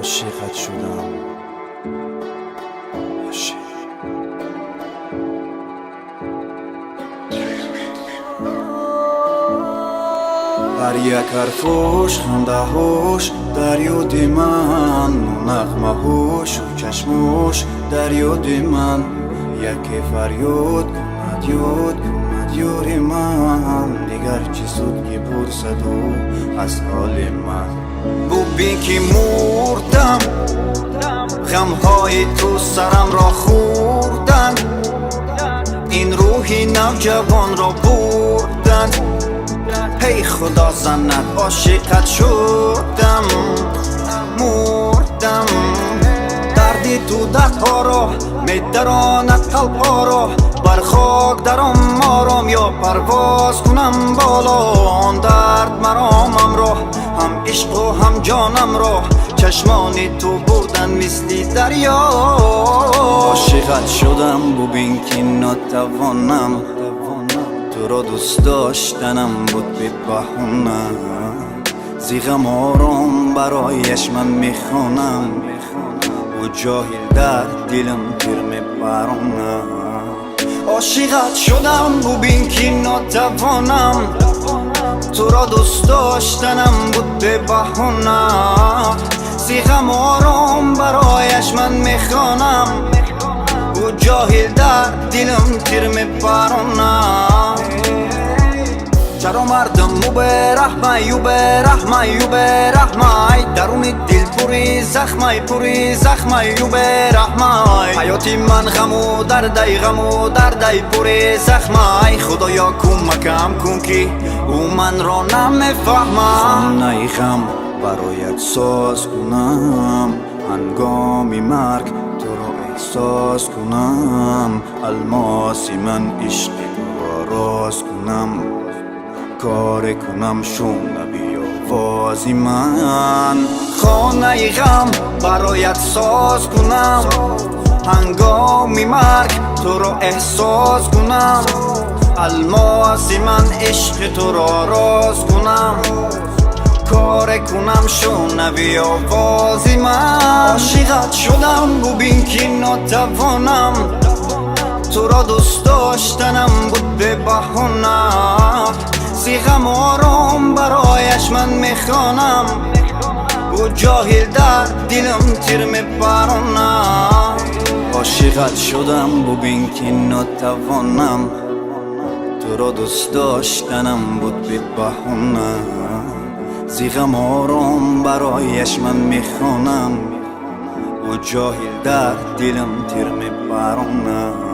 عاشقت شدم عاشق. هر یک حرفش خنده هاش در یاد من، نغمه هاش و چشماش در یاد من. یکی فریاد کند یاد کند یار من، دیگر چی سود که پرسد او از حال من. ببین که مردم، غمهای تو سرم را خوردن، این روحی نوجوان را بردن. هی خدا زند عاشقت شدم، مردم. دردی تو دردها را میدراند قلبها را، بر خاک درم آرام یا پرواز کنم بالا. آن درد مرامم را، هم عشق و هم جانم را، چشمان تو بودن مثل دریا. عاشقت شدم ببین که ناتوانم، تو را دوست داشتنم بود به بهونه. زیغم آرام برایش من میخوانم، و جاهل در دلم تیر میبرونه. عاشقت شدم ببین که ناتوانم، تو را دوست داشتنم بود به بهونه. زیغم آرام برایش من میخوانم، و جاهل در دلم تیر میبرونه. چرا مردم مو به رحمه یو به رحمه یو به رحمه، درون دل پوری زخمه یو به رحمه. حیاتی من غم و دردی پوری زخمه. خدایا کمکم کن که او من را نمیفهمه. خانه غم برایت ساز کنم، هنگامی مرگ تو را احساس کنم. الماسی من عشق تو را راز کنم، کار کنم شنوی آوازی من. خانه غم برایت ساز کنم، هنگامی مرگ تو را احساس کنم. الماسی من عشق تو را راز کنم، کار کنم شنوی آوازی من. عاشقت شدم ببین که ناتوانم، تو را دوست داشتنم بود به بهونه. زیغم آرام برایش من میخوانم، و جاهل در دلم تیر میبرونه. عاشقت شدم ببین که ناتوانم، تو را دوست داشتنم بود به بهونه. زیغم آرام برایش من میخوانم، و جاهل در دلم تیر میبرونه.